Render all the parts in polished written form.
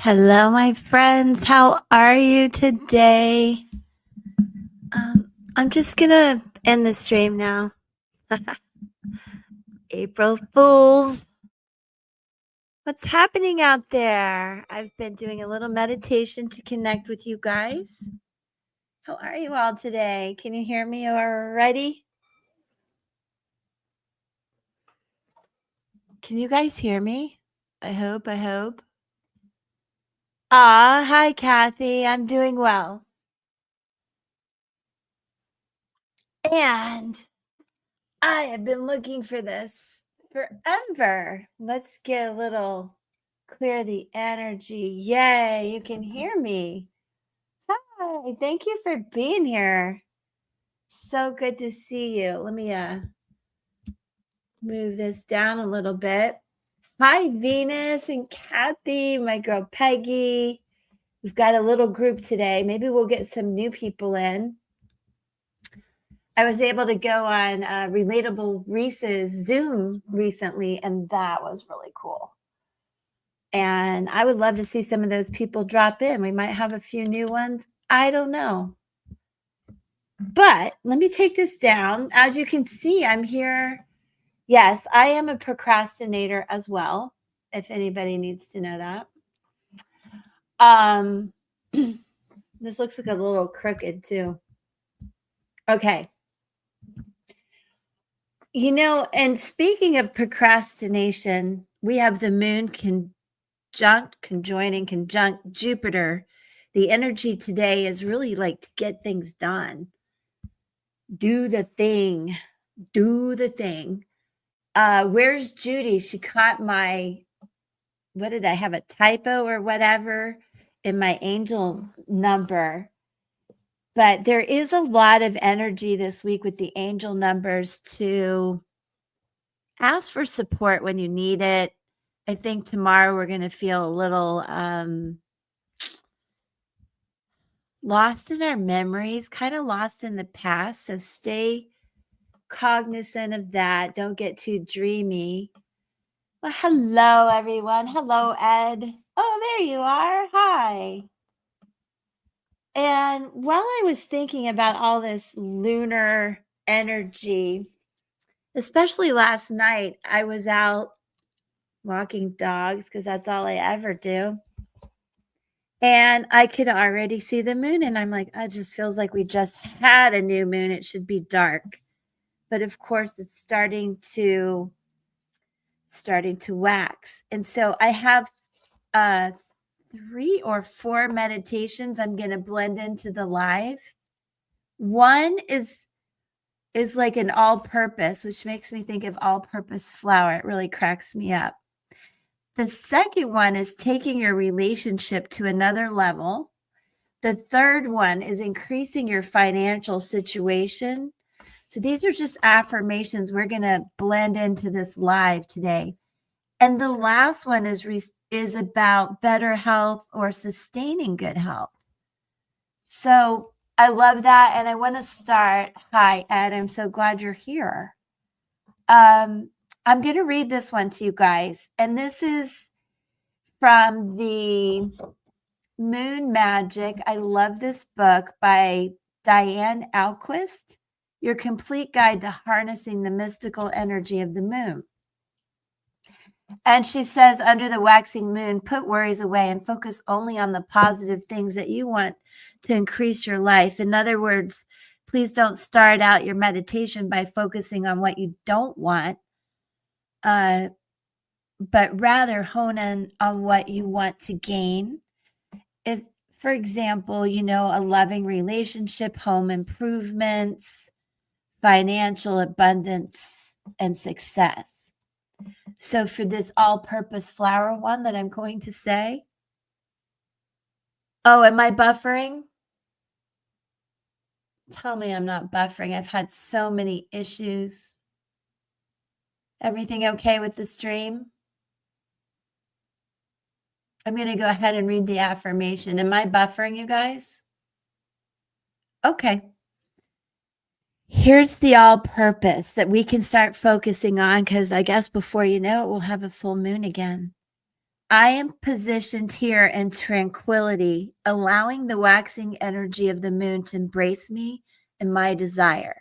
Hello, my friends. How are you today? I'm just gonna end the stream now. April Fools. What's happening out there? I've been doing a little meditation to connect with you guys. How are you all today? Can you hear me already? Can you guys hear me? I hope. Hi, Kathy. I'm doing well. And I have been looking for this forever. Let's get a little clear the energy. Yay, you can hear me. Hi, thank you for being here. So good to see you. Let me move this down a little bit. Hi, Venus and Kathy, my girl Peggy. We've got a little group today. Maybe we'll get some new people in. I was able to go on Relatable Reese's Zoom recently, and that was really cool. And I would love to see some of those people drop in. We might have a few new ones. I don't know. But let me take this down. As you can see, I'm here. Yes, I am a procrastinator as well, if anybody needs to know that. This looks like a little crooked too. Okay. You know, and speaking of procrastination, we have the moon conjoining Jupiter. The energy today is really like to get things done. Do the thing. Where's Judy? She caught what did I have, a typo or whatever in my angel number? But there is a lot of energy this week with the angel numbers to ask for support when you need it. I think tomorrow we're going to feel a little lost in our memories, kind of lost in the past. So stay cognizant of that. Don't get too dreamy. Well, hello, everyone. Hello, Ed. Oh, there you are. Hi. And while I was thinking about all this lunar energy, especially last night, I was out walking dogs because that's all I ever do. And I could already see the moon. And I'm like, it just feels like we just had a new moon. It should be dark. But of course, it's starting to wax. And so I have 3 or 4 meditations I'm going to blend into the live. One is like an all-purpose, which makes me think of all-purpose flour. It really cracks me up. The second one is taking your relationship to another level. The third one is increasing your financial situation. So these are just affirmations we're going to blend into this live today. And the last one is about better health or sustaining good health. So I love that. And I want to start. Hi, Ed. I'm so glad you're here. I'm going to read this one to you guys. And this is from the Moon Magic. I love this book by Diane Alquist, Your Complete Guide to Harnessing the Mystical Energy of the Moon. And she says, under the waxing moon, put worries away and focus only on the positive things that you want to increase your life. In other words, please don't start out your meditation by focusing on what you don't want, but rather hone in on what you want to gain. For example, a loving relationship, home improvements, financial abundance, and success. So for this all-purpose flower one that I'm going to say. Oh, am I buffering? Tell me I'm not buffering. I've had so many issues. Everything okay with the stream? I'm going to go ahead and read the affirmation. Am I buffering, you guys? Okay. Here's the all-purpose that we can start focusing on, because I guess before you know it, we'll have a full moon again. I am positioned here in tranquility, allowing the waxing energy of the moon to embrace me and my desire.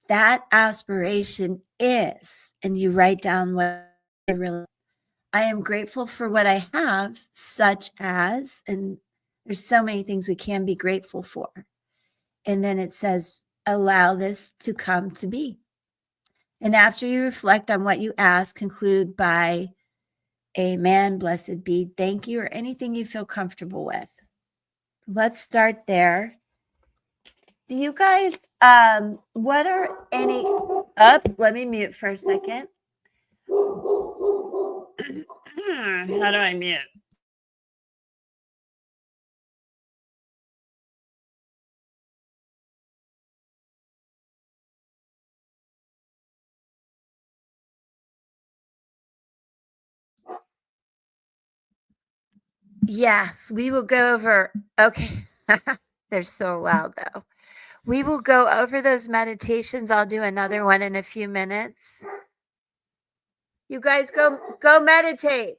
That aspiration is, and you write down what I really, I am grateful for what I have, such as, and there's so many things we can be grateful for. And then it says, allow this to come to be. And after you reflect on what you ask, conclude by amen, blessed be, thank you, or anything you feel comfortable with. Let's start there. Do you guys, what are any, let me mute for a second. How do I mute? Yes, we will go over. Okay. They're so loud though. We will go over those meditations. I'll do another one in a few minutes. You guys go meditate.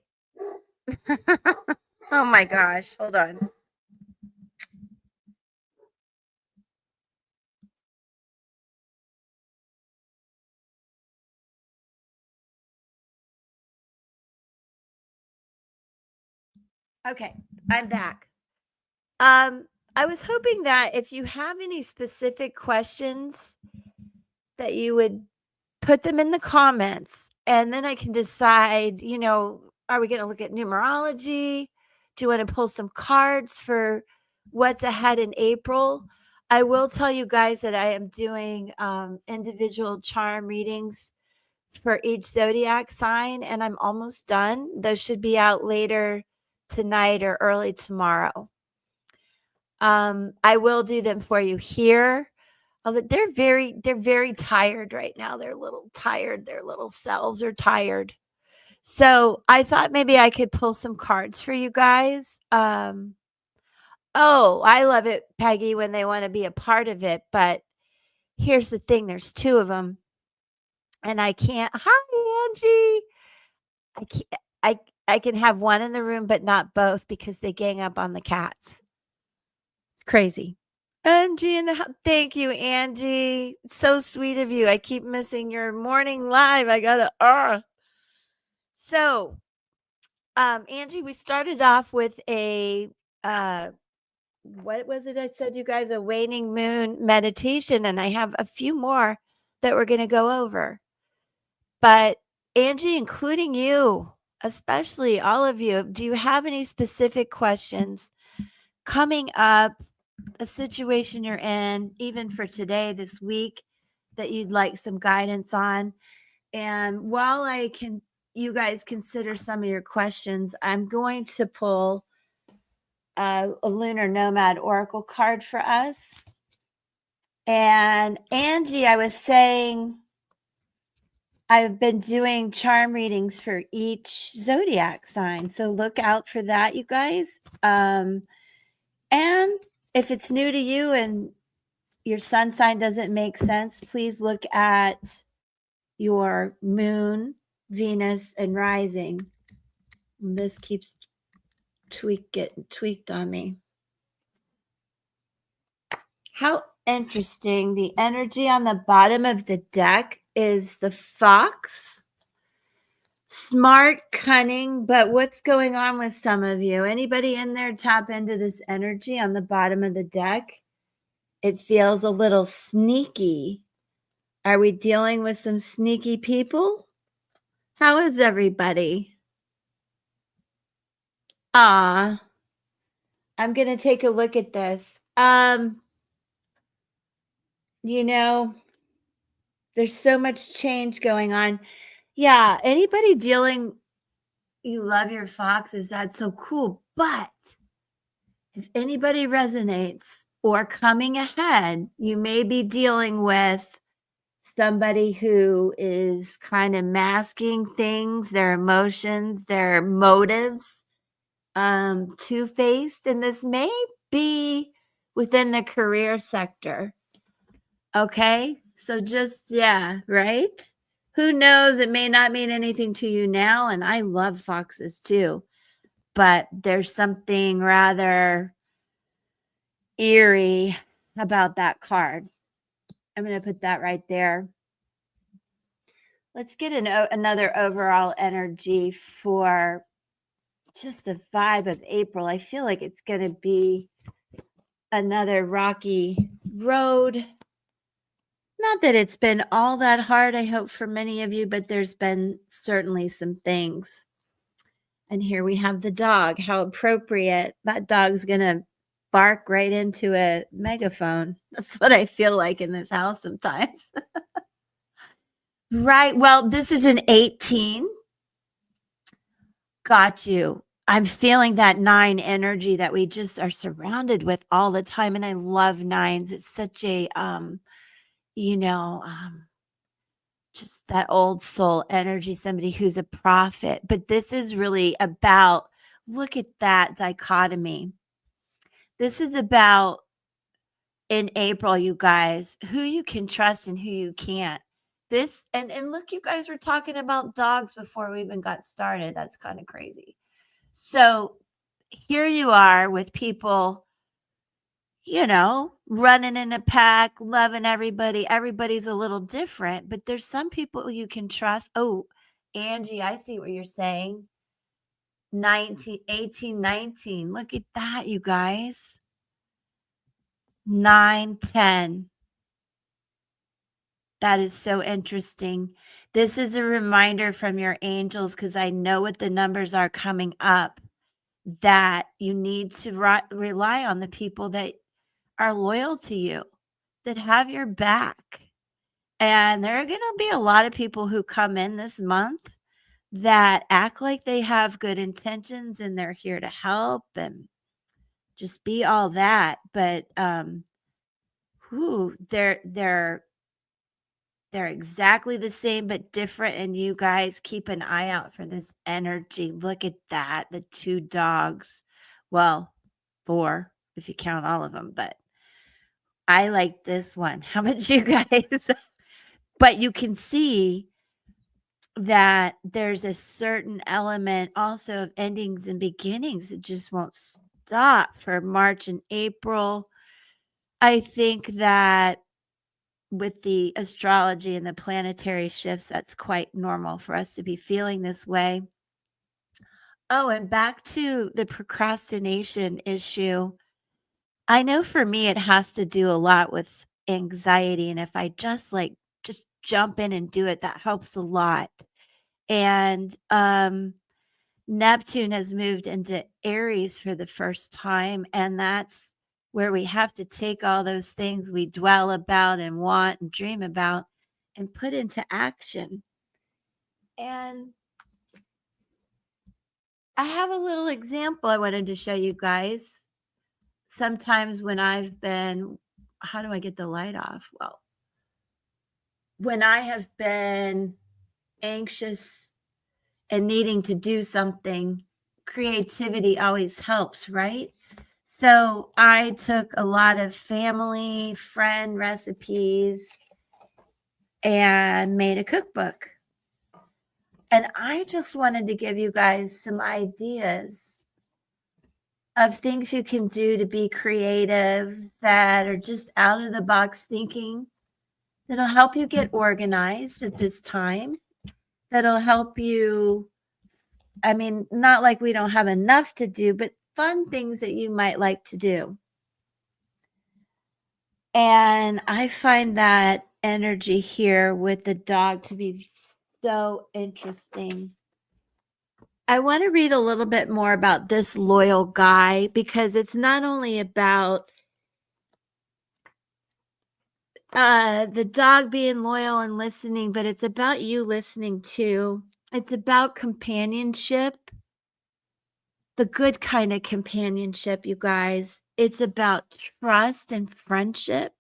Oh my gosh. Hold on. Okay, I'm back. I was hoping that if you have any specific questions that you would put them in the comments, and then I can decide, are we going to look at numerology? Do you want to pull some cards for what's ahead in April? I will tell you guys that I am doing individual charm readings for each zodiac sign, and I'm almost done. Those should be out later tonight or early tomorrow. I will do them for you here. They're very tired right now. They're a little tired. Their little selves are tired. So I thought maybe I could pull some cards for you guys. Oh, I love it, Peggy, when they want to be a part of it. But here's the thing: there's two of them, and I can't. Hi, Angie. I can't. I can have one in the room, but not both because they gang up on the cats. Crazy. Angie in the house. Thank you, Angie. It's so sweet of you. I keep missing your morning live. I gotta So Angie, we started off with a what was it I said, you guys? A waning moon meditation, and I have a few more that we're gonna go over. But Angie, including you, especially all of you, do you have any specific questions coming up? A situation you're in, even for today, this week, that you'd like some guidance on. And while you guys consider some of your questions, I'm going to pull a lunar nomad oracle card for us. And Angie, I was saying I've been doing charm readings for each zodiac sign, so look out for that, you guys. And if it's new to you and your sun sign doesn't make sense, please look at your moon, Venus, and rising. And this keeps getting tweaked on me. How interesting. The energy on the bottom of the deck is the fox. Smart, cunning, but what's going on with some of you? Anybody in there tap into this energy on the bottom of the deck? It feels a little sneaky. Are we dealing with some sneaky people? How is everybody? I'm going to take a look at this. There's so much change going on. Yeah, anybody dealing, you love your foxes, that's so cool. But if anybody resonates or coming ahead, you may be dealing with somebody who is kind of masking things, their emotions, their motives, two-faced, and this may be within the career sector. Okay, so just right. Who knows? It may not mean anything to you now. And I love foxes too, but there's something rather eerie about that card. I'm going to put that right there. Let's get another overall energy for just the vibe of April. I feel like it's going to be another rocky road. Not that it's been all that hard, I hope, for many of you, but there's been certainly some things. And here we have the dog. How appropriate. That dog's going to bark right into a megaphone. That's what I feel like in this house sometimes. Right. Well, this is an 18. Got you. I'm feeling that 9 energy that we just are surrounded with all the time. And I love 9s. It's such a, you know, just that old soul energy, somebody who's a prophet. But this is really about, look at that dichotomy. This is about, in April, you guys, who you can trust and who you can't. This, and look, you guys were talking about dogs before we even got started. That's kind of crazy. So here you are with people, running in a pack, loving everybody. Everybody's a little different, but there's some people you can trust. Oh, Angie, I see what you're saying. 19, 18, 19. Look at that, you guys. 9, 10. That is so interesting. This is a reminder from your angels, because I know what the numbers are coming up, that you need to rely on the people that are loyal to you, that have your back. And there are going to be a lot of people who come in this month that act like they have good intentions and they're here to help and just be all that. But they're exactly the same but different. And you guys keep an eye out for this energy. Look at that. The 2 dogs. Well, 4 if you count all of them, but I like this one. How about you guys? But you can see that there's a certain element also of endings and beginnings. It just won't stop for March and April. I think that with the astrology and the planetary shifts, that's quite normal for us to be feeling this way. Oh, and back to the procrastination issue. I know for me, it has to do a lot with anxiety. And if I just jump in and do it, that helps a lot. And Neptune has moved into Aries for the first time. And that's where we have to take all those things we dwell about and want and dream about and put into action. And I have a little example I wanted to show you guys. Sometimes when I've been, how do I get the light off? Well, when I have been anxious and needing to do something, creativity always helps, right? So I took a lot of family, friend recipes and made a cookbook. And I just wanted to give you guys some ideas of things you can do to be creative that are just out of the box thinking, that'll help you get organized at this time, that'll help you. I mean, not like we don't have enough to do, but fun things that you might like to do. And I find that energy here with the dog to be so interesting. I want to read a little bit more about this loyal guy, because it's not only about the dog being loyal and listening, but it's about you listening too. It's about companionship, the good kind of companionship, you guys. It's about trust and friendship.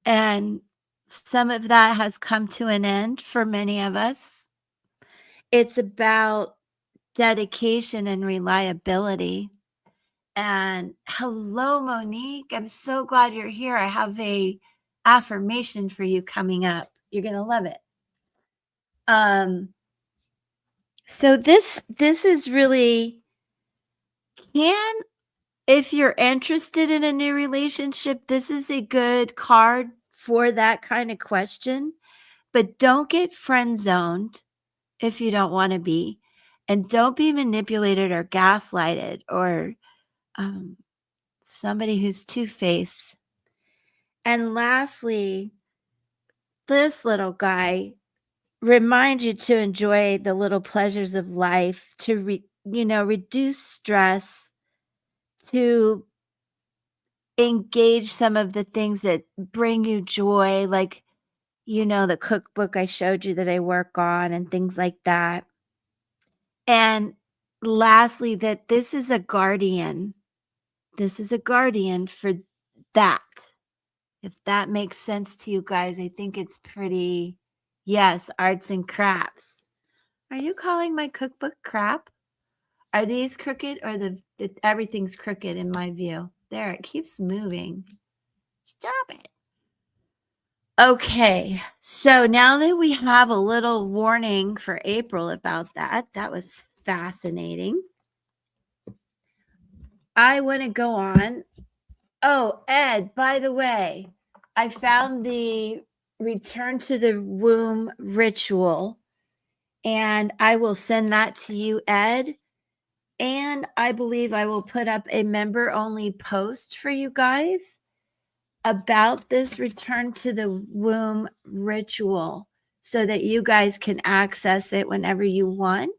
And some of that has come to an end for many of us. It's about dedication and reliability. And hello, Monique. I'm so glad you're here. I have a affirmation for you coming up. You're going to love it. So this is really, if you're interested in a new relationship, this is a good card for that kind of question. But don't get friend zoned if you don't want to be, and don't be manipulated or gaslighted or somebody who's two-faced. And lastly, this little guy reminds you to enjoy the little pleasures of life, to reduce stress, to engage some of the things that bring you joy, like the cookbook I showed you that I work on and things like that. And lastly, that this is a guardian. This is a guardian for that. If that makes sense to you guys, I think it's pretty, yes, arts and crafts. Are you calling my cookbook crap? Are these crooked, or everything's crooked in my view? There, it keeps moving. Stop it. Okay, so now that we have a little warning for April about that was fascinating. I want to go on. Oh, Ed, by the way, I found the Return to the Womb ritual, and I will send that to you, Ed. And I believe I will put up a member-only post for you guys about this Return to the Womb ritual so that you guys can access it whenever you want.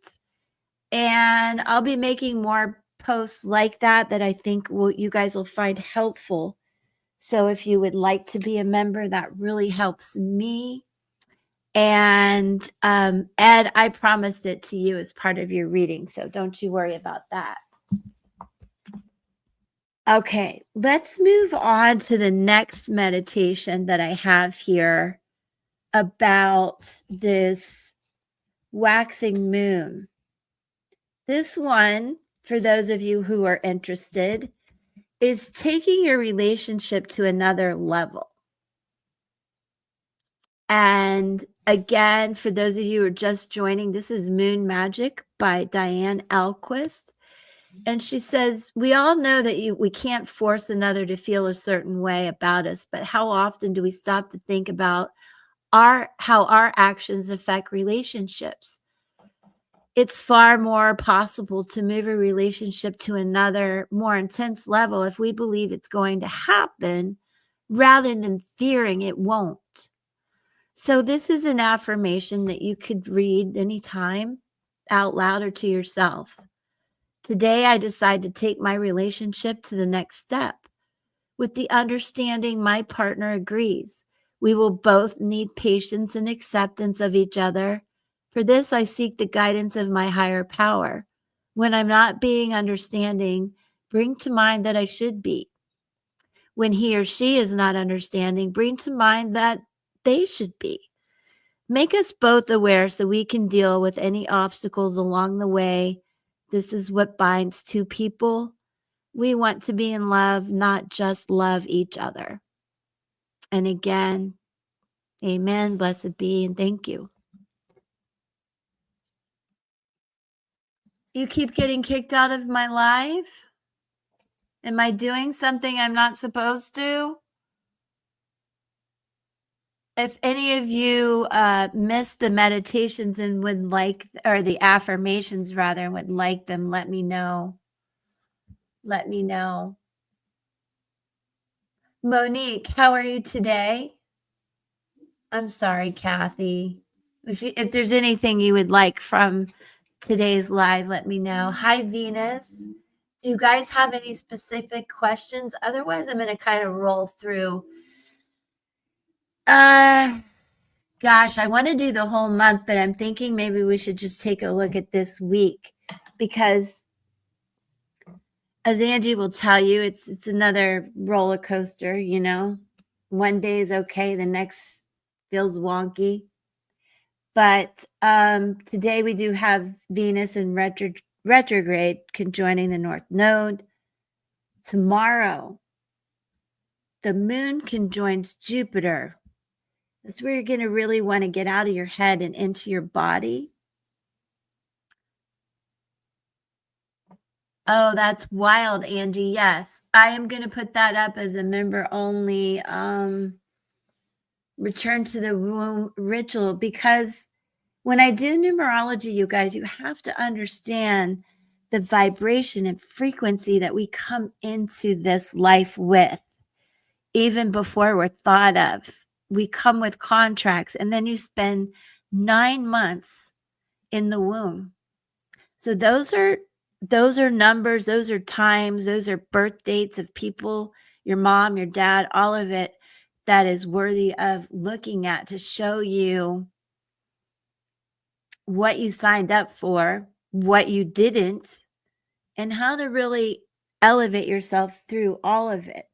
And I'll be making more posts like that I think you guys will find helpful. So if you would like to be a member, that really helps me. And Ed, I promised it to you as part of your reading, so don't you worry about that. Okay, let's move on to the next meditation that I have here about this waxing moon. This one, for those of you who are interested, is taking your relationship to another level. And again, for those of you who are just joining, this is Moon Magic by Diane Alquist. And she says, we all know that we can't force another to feel a certain way about us, but how often do we stop to think about how our actions affect relationships? It's far more possible to move a relationship to another, more intense level if we believe it's going to happen rather than fearing it won't. So this is an affirmation that you could read anytime out loud or to yourself. Today, I decide to take my relationship to the next step with the understanding my partner agrees. We will both need patience and acceptance of each other. For this, I seek the guidance of my higher power. When I'm not being understanding, bring to mind that I should be. When he or she is not understanding, bring to mind that they should be. Make us both aware so we can deal with any obstacles along the way. This is what binds two people. We want to be in love, not just love each other. And again, amen, blessed be, and thank you. You keep getting kicked out of my life? Am I doing something I'm not supposed to? If any of you missed the meditations and would like, or the affirmations rather, and would like them, let me know. Let me know. Monique, how are you today? I'm sorry, Kathy. If there's anything you would like from today's live, let me know. Hi, Venus. Do you guys have any specific questions? Otherwise, I'm going to kind of roll through. Gosh, I want to do the whole month, but I'm thinking maybe we should just take a look at this week, because as Angie will tell you, it's another roller coaster, One day is okay, the next feels wonky. But today we do have Venus in retrograde conjoining the North Node. Tomorrow, the moon conjoins Jupiter That's where you're going to really want to get out of your head and into your body. Oh, that's wild, Angie. Yes. I am going to put that up as a member only return to the womb ritual, because when I do numerology, you guys, you have to understand the vibration and frequency that we come into this life with, even before we're thought of. We come with contracts, and then you spend 9 months in the womb. So those are numbers, those are times, those are birth dates of people, your mom, your dad, all of it, that is worthy of looking at to show you what you signed up for, what you didn't, and how to really elevate yourself through all of it.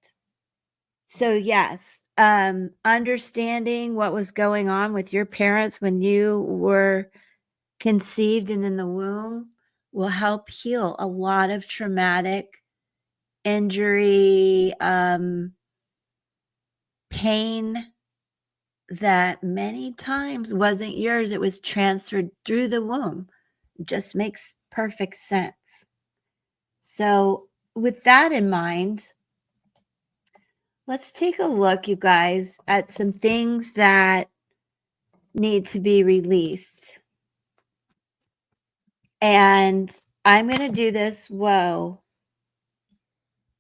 So yes, understanding what was going on with your parents when you were conceived and in the womb will help heal a lot of traumatic injury, pain that many times wasn't yours. It was transferred through the womb. It just makes perfect sense. So, with that in mind, let's take a look, you guys, at some things that need to be released. And I'm going to do this. Whoa.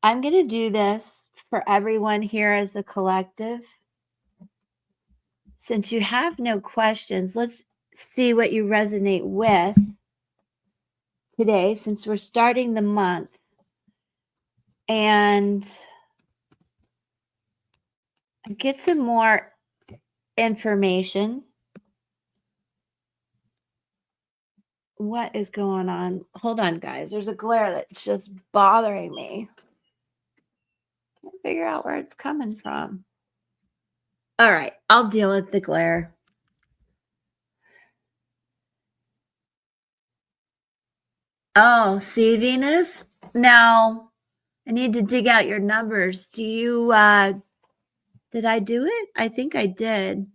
I'm going to do this for everyone here as the collective. Since you have no questions, let's see what you resonate with today, since we're starting the month. And get some more information. What is going on? Hold on, guys. There's a glare that's just bothering me. Can't figure out where it's coming from. All right, I'll deal with the glare. Oh, see, Venus? Now, I need to dig out your numbers. Do you, did I do it? I think I did.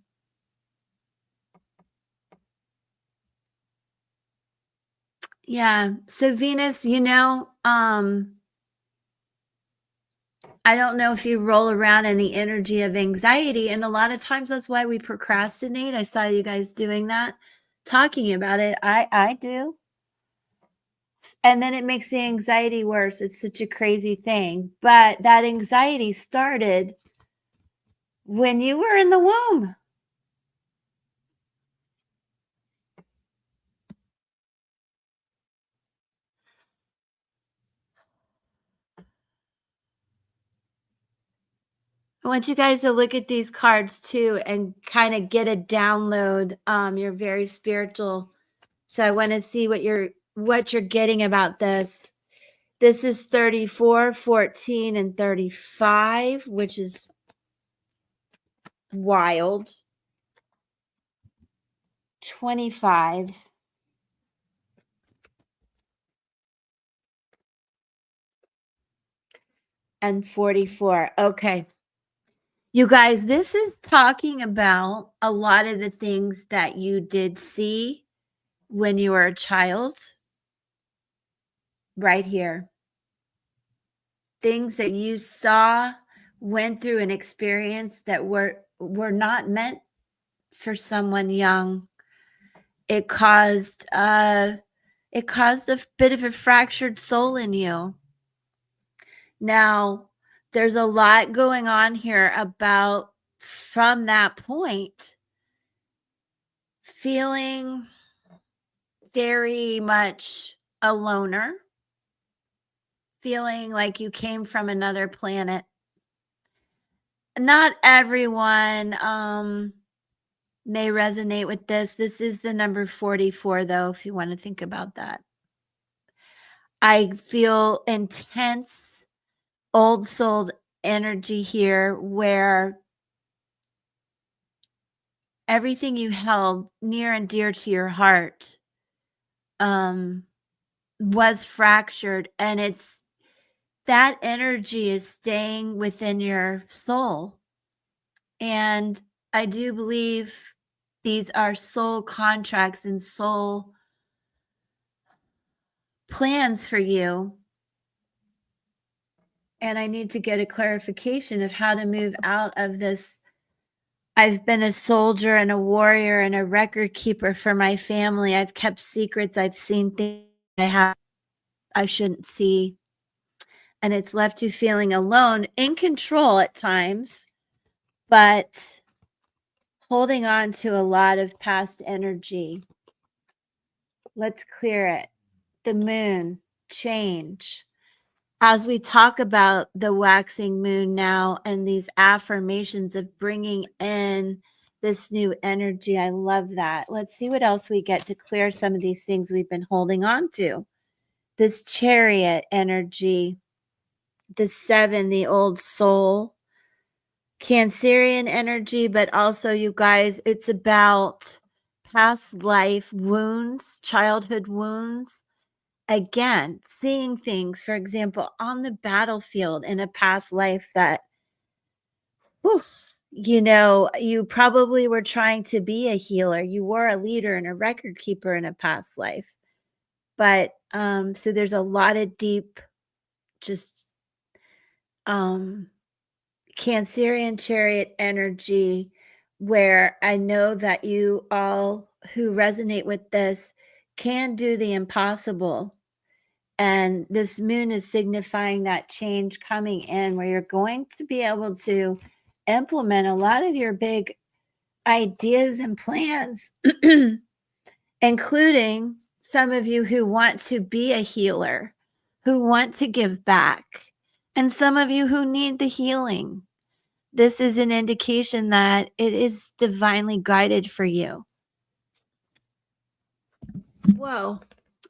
Yeah. So Venus, I don't know if you roll around in the energy of anxiety, and a lot of times that's why we procrastinate. I saw you guys doing that, talking about it. I do. And then it makes the anxiety worse. It's such a crazy thing. But that anxiety started when you were in the womb. I want you guys to look at these cards too and kind of get a download. You're very spiritual. So I want to see what you're getting about this. This is 34, 14, and 35, which is wild. 25 and 44. Okay. You guys, this is talking about a lot of the things that you did see when you were a child, right here. Things that you saw, went through an experience that were not meant for someone young. It caused a bit of a fractured soul in you. Now, there's a lot going on here about, from that point, feeling very much a loner, feeling like you came from another planet. Not everyone may resonate with this. This is the number 44, though, if you want to think about that. I feel intense old soul energy here, where everything you held near and dear to your heart was fractured, and it's that energy is staying within your soul. And I do believe these are soul contracts and soul plans for you. And I need to get a clarification of how to move out of this. I've been a soldier and a warrior and a record keeper for my family. I've kept secrets. I've seen things I shouldn't see. And it's left you feeling alone, in control at times, but holding on to a lot of past energy. Let's clear it. The moon, change. As we talk about the waxing moon now and these affirmations of bringing in this new energy, I love that. Let's see what else we get to clear some of these things we've been holding on to. This chariot energy, the 7, the old soul, Cancerian energy, but also, you guys, it's about past life wounds, childhood wounds. Again, seeing things, for example, on the battlefield in a past life that, whew, you probably were trying to be a healer. You were a leader and a record keeper in a past life. But so there's a lot of deep, just Cancerian chariot energy, where I know that you all who resonate with this can do the impossible. And this moon is signifying that change coming in, where you're going to be able to implement a lot of your big ideas and plans, including some of you who want to be a healer, who want to give back, and some of you who need the healing. This is an indication that it is divinely guided for you. Whoa.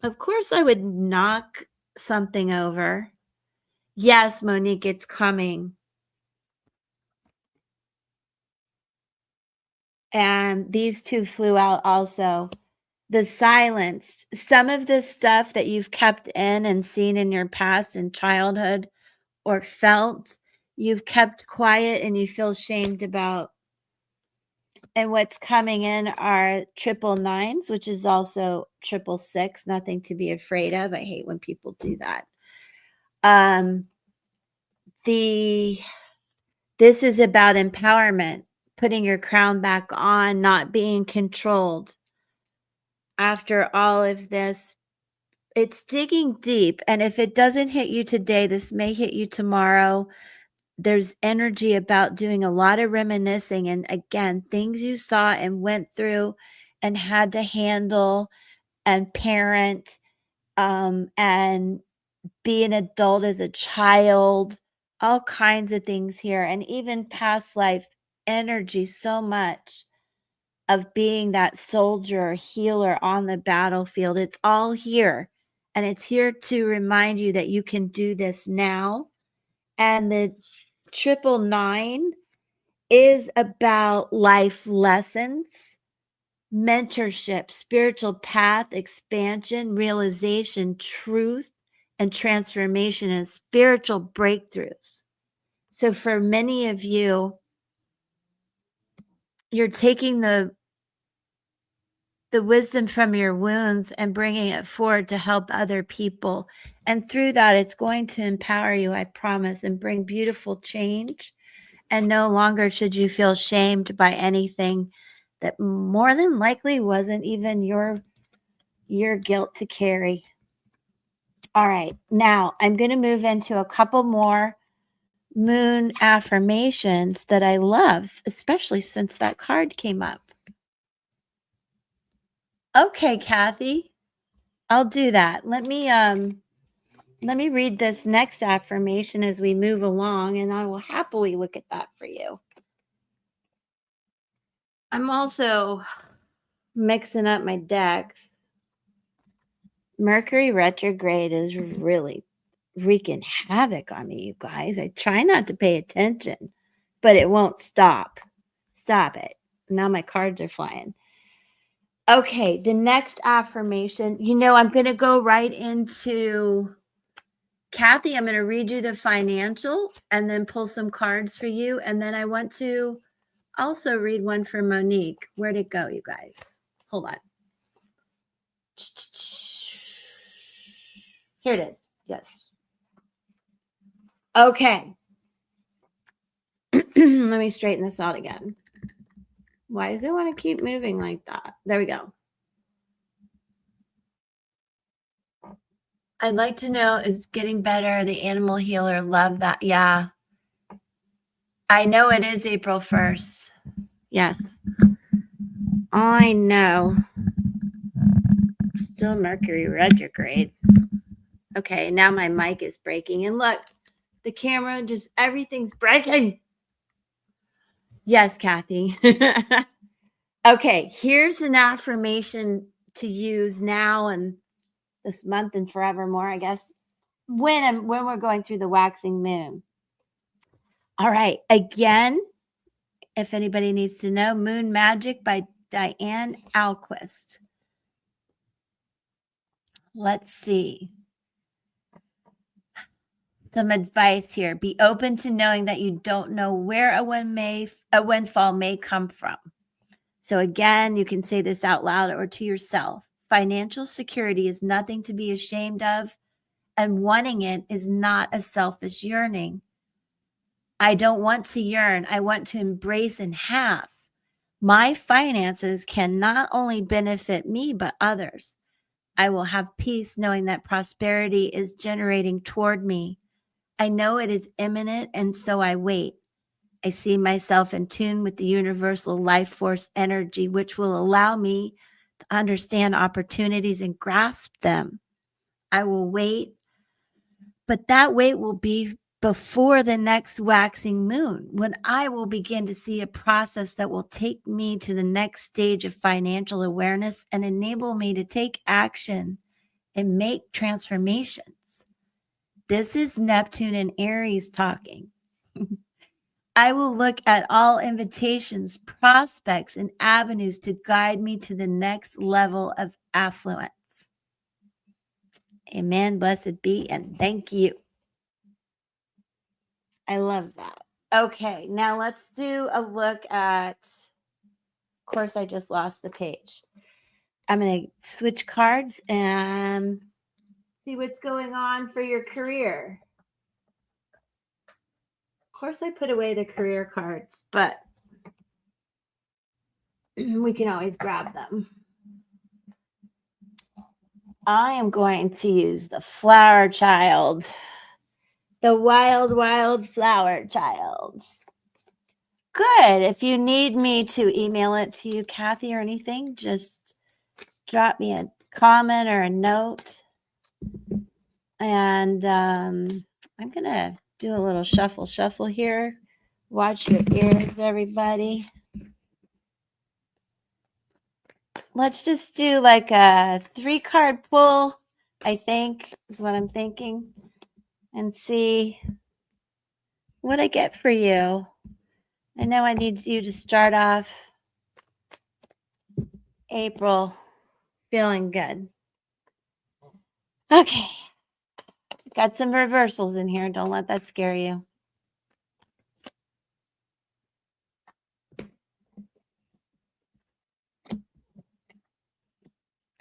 Of course, I would knock something over. Yes, Monique, it's coming. And these two flew out also. The silence. Some of this stuff that you've kept in and seen in your past and childhood or felt, you've kept quiet and you feel shamed about. And what's coming in are 999s, which is also 666. Nothing to be afraid of. I hate when people do that. This is about empowerment, putting your crown back on, not being controlled. After all of this, it's digging deep. And if it doesn't hit you today, this may hit you tomorrow. There's energy about doing a lot of reminiscing. And again, things you saw and went through and had to handle and parent and be an adult as a child, all kinds of things here. And even past life energy, so much of being that soldier or healer on the battlefield. It's all here. And it's here to remind you that you can do this now. And the 999 is about life lessons, mentorship, spiritual path, expansion, realization, truth, and transformation, and spiritual breakthroughs. So for many of you, you're taking the wisdom from your wounds and bringing it forward to help other people. And through that, it's going to empower you, I promise, and bring beautiful change. And no longer should you feel shamed by anything that more than likely wasn't even your guilt to carry. All right, now I'm going to move into a couple more moon affirmations that I love, especially since that card came up. Okay, Kathy, I'll do that. Let me read this next affirmation as we move along, and I will happily look at that for you. I'm also mixing up my decks. Mercury retrograde is really wreaking havoc on me, you guys. I try not to pay attention, but it won't stop. Stop it. Now my cards are flying. Okay, the next affirmation, I'm going to go right into Kathy. I'm going to read you the financial and then pull some cards for you. And then I want to also read one for Monique. Where'd it go, you guys? Hold on. Here it is. Yes. Okay. Let me straighten this out again. Why does it want to keep moving like that? There we go. I'd like to know, it's getting better. The animal healer, love that. Yeah. I know it is April 1st. Yes. I know. Still Mercury retrograde. Okay, now my mic is breaking. And look, the camera, just everything's breaking. Yes, Kathy. Okay, here's an affirmation to use now and this month and forevermore, I guess, when we're going through the waxing moon. All right, again, if anybody needs to know, Moon Magic by Diane Alquist. Let's see. Some advice here. Be open to knowing that you don't know where a windfall may come from. So again, you can say this out loud or to yourself. Financial security is nothing to be ashamed of, and wanting it is not a selfish yearning. I don't want to yearn. I want to embrace and have. My finances can not only benefit me, but others. I will have peace knowing that prosperity is generating toward me. I know it is imminent, and so I wait. I see myself in tune with the universal life force energy, which will allow me to understand opportunities and grasp them. I will wait, but that wait will be before the next waxing moon, when I will begin to see a process that will take me to the next stage of financial awareness and enable me to take action and make transformations. This is Neptune and Aries talking. I will look at all invitations, prospects, and avenues to guide me to the next level of affluence. Amen. Blessed be, and thank you. I love that. Okay, now let's do a look at, of course, I just lost the page. I'm going to switch cards and see what's going on for your career. Of course, I put away the career cards, but we can always grab them. I am going to use the flower child, the wild, wild flower child. Good. If you need me to email it to you, Kathy, or anything, just drop me a comment or a note. And I'm going to do a little shuffle here. Watch your ears, everybody. Let's just do like a 3-card pull, I think, is what I'm thinking, and see what I get for you. I know I need you to start off April feeling good. Okay. Got some reversals in here. Don't let that scare you.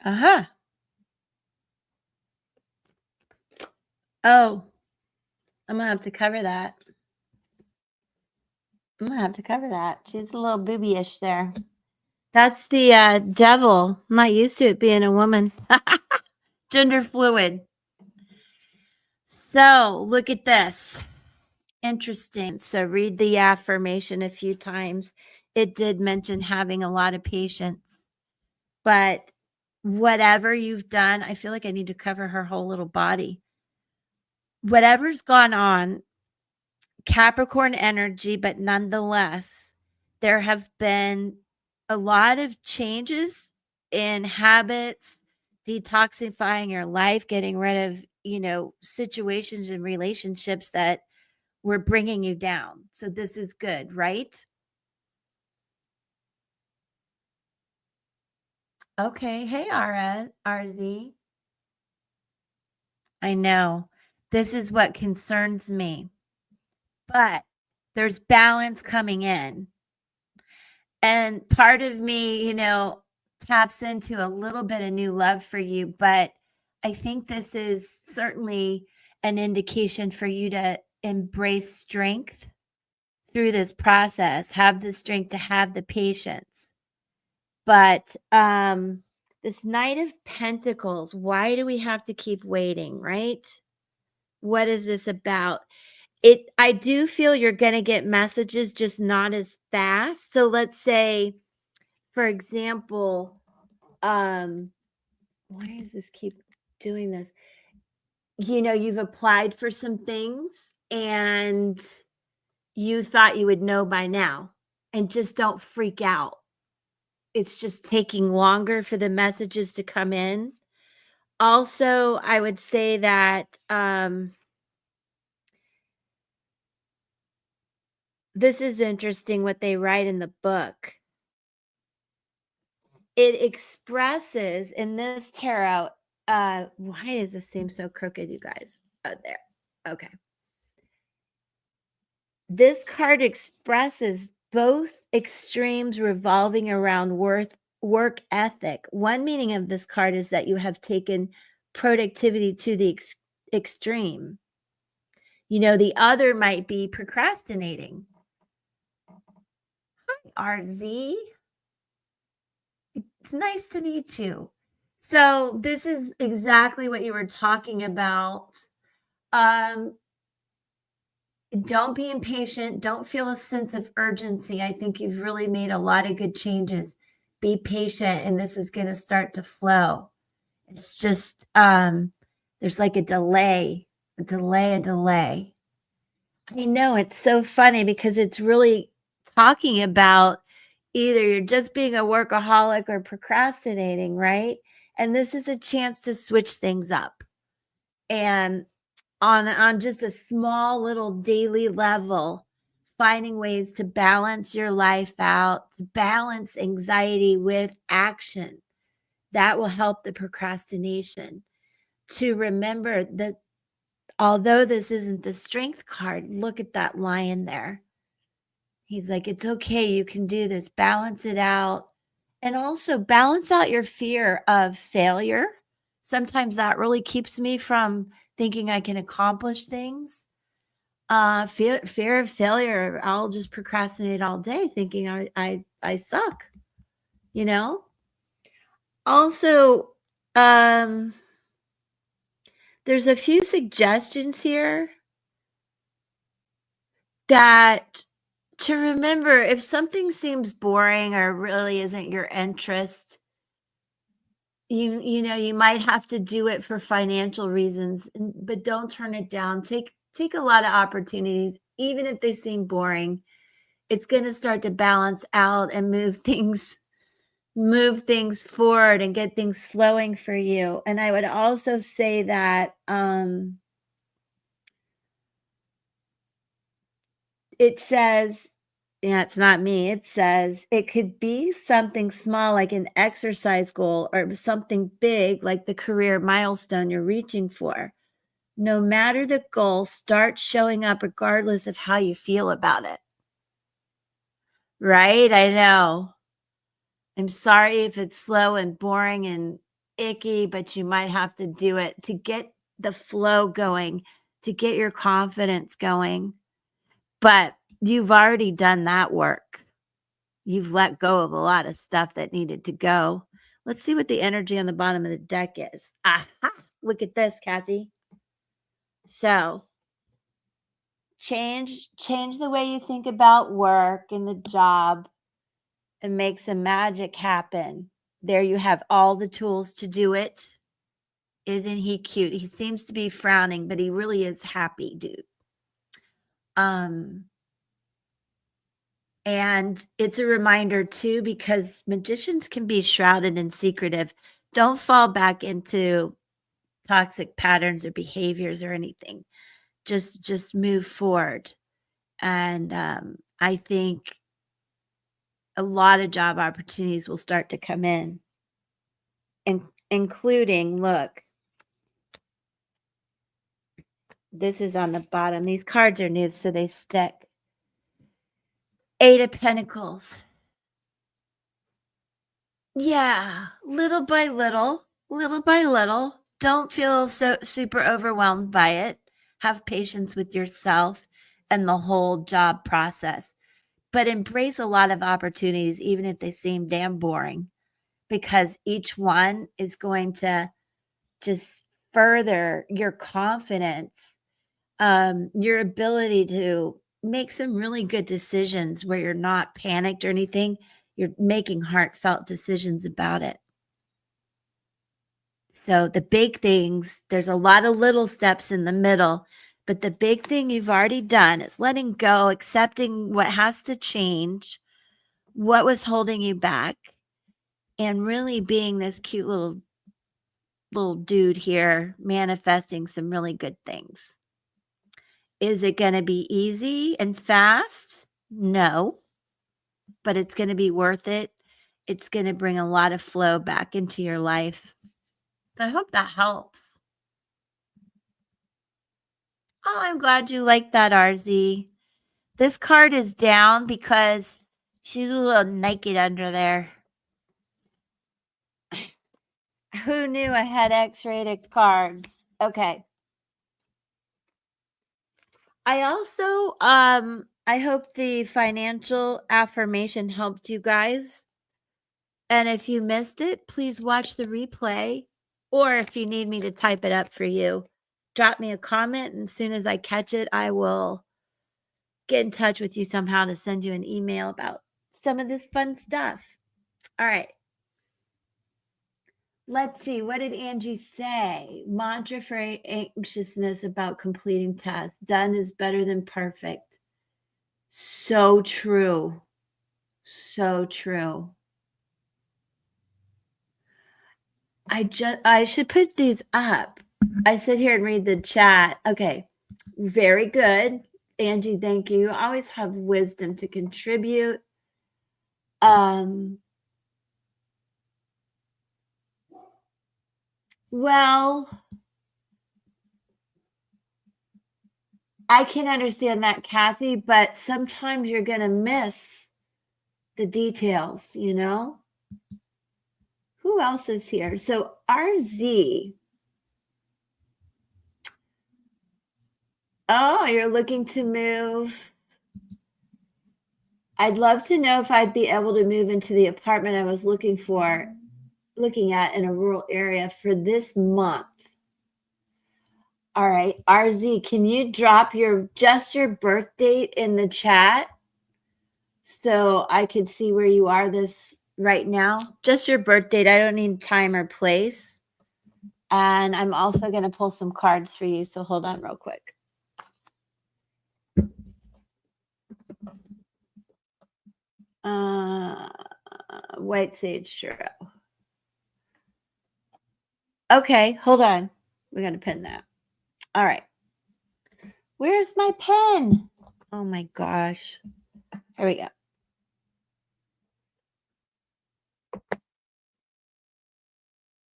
Uh-huh. Oh, I'm going to have to cover that. I'm going to have to cover that. She's a little boobyish there. That's the devil. I'm not used to it being a woman. Gender fluid. So look at this. Interesting. So read the affirmation a few times. It did mention having a lot of patience. But whatever you've done, I feel like I need to cover her whole little body. Whatever's gone on, Capricorn energy, but nonetheless, there have been a lot of changes in habits, detoxifying your life, getting rid of, situations and relationships that were bringing you down. So this is good, right? Okay. Hey, RZ. I know this is what concerns me, but there's balance coming in. And part of me, taps into a little bit of new love for you, but I think this is certainly an indication for you to embrace strength through this process, have the strength to have the patience. But this Knight of Pentacles, why do we have to keep waiting, right? What is this about? I do feel you're going to get messages, just not as fast. So let's say, for example, why does this keep doing this? You've applied for some things and you thought you would know by now, and just don't freak out. It's just taking longer for the messages to come in. Also, I would say that this is interesting what they write in the book. It expresses in this tarot, why does this seem so crooked, you guys? Oh, there. Okay. This card expresses both extremes revolving around work ethic. One meaning of this card is that you have taken productivity to the extreme. The other might be procrastinating. Hi, RZ. It's nice to meet you. So this is exactly what you were talking about. Don't be impatient. Don't feel a sense of urgency. I think you've really made a lot of good changes. Be patient, and this is going to start to flow. It's just, there's like a delay. I know, it's so funny because it's really talking about either you're just being a workaholic or procrastinating, right? And this is a chance to switch things up. And on just a small little daily level, finding ways to balance your life out, to balance anxiety with action. That will help the procrastination. To remember that although this isn't the strength card, look at that lion there. He's like, it's okay, you can do this. Balance it out. And also balance out your fear of failure. Sometimes that really keeps me from thinking I can accomplish things. Fear of failure. I'll just procrastinate all day thinking I suck, you know? Also, there's a few suggestions here that to remember if something seems boring or really isn't your interest, you might have to do it for financial reasons, but don't turn it down. Take a lot of opportunities, even if they seem boring. It's going to start to balance out and move things forward and get things flowing for you. And I would also say that it says, yeah, it's not me. It says it could be something small like an exercise goal or something big like the career milestone you're reaching for. No matter the goal, start showing up regardless of how you feel about it. Right? I know. I'm sorry if it's slow and boring and icky, but you might have to do it to get the flow going, to get your confidence going. But you've already done that work. You've let go of a lot of stuff that needed to go. Let's see what the energy on the bottom of the deck is. Aha! Look at this, Kathy. So change the way you think about work and the job and make some magic happen. There you have all the tools to do it. Isn't he cute? He seems to be frowning, but he really is happy, dude. And it's a reminder too, because magicians can be shrouded and secretive. Don't fall back into toxic patterns or behaviors or anything. Just move forward. And I think a lot of job opportunities will start to come in, including, look, this is on the bottom. These cards are new, so they stick. 8 of Pentacles. Yeah, little by little. Don't feel so super overwhelmed by it. Have patience with yourself and the whole job process, but embrace a lot of opportunities, even if they seem damn boring, because each one is going to just further your confidence, your ability to make some really good decisions where you're not panicked or anything. You're making heartfelt decisions about it. So the big things, there's a lot of little steps in the middle, but the big thing you've already done is letting go, accepting what has to change, what was holding you back, and really being this cute little dude here manifesting some really good things. Is it going to be easy and fast? No, but it's going to be worth it. It's going to bring a lot of flow back into your life. So I hope that helps. Oh, I'm glad you like that, RZ. This card is down because she's a little naked under there. Who knew I had X-rated cards? Okay. I also I hope the financial affirmation helped you guys. And if you missed it, please watch the replay. Or if you need me to type it up for you, drop me a comment. And as soon as I catch it, I will get in touch with you somehow to send you an email about some of this fun stuff. All right. Let's see. What did Angie say? Mantra for anxiousness about completing tasks. Done is better than perfect. So true. So true. I should put these up. I sit here and read the chat. Okay. Very good. Angie, thank you. You always have wisdom to contribute. Well, I can understand that, Kathy, but sometimes you're going to miss the details, you know? Who else is here? So, RZ. Oh, you're looking to move. I'd love to know if I'd be able to move into the apartment I was looking at in a rural area for this month. All right, RZ, can you drop your birth date in the chat so I can see where you are this right now? Just your birth date. I don't need time or place. And I'm also going to pull some cards for you. So hold on real quick. White Sage Tarot. Okay, hold on. We're going to pin that. All right. Where's my pen? Oh my gosh. Here we go.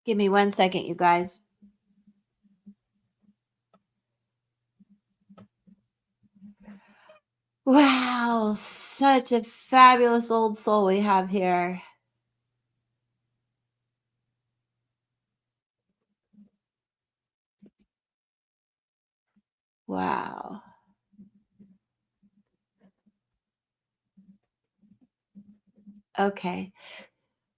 Give me 1 second, you guys. Wow, such a fabulous old soul we have here. Wow. Okay.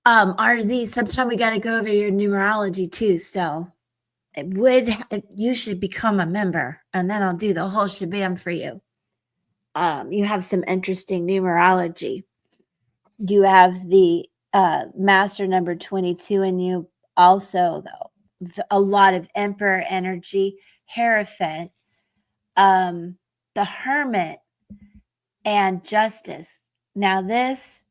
RZ, sometime we got to go over your numerology too. So you should become a member and then I'll do the whole shabam for you. You have some interesting numerology. You have the master number 22 in you also, though. A lot of emperor energy, Hierophant, the hermit, and justice. Now, this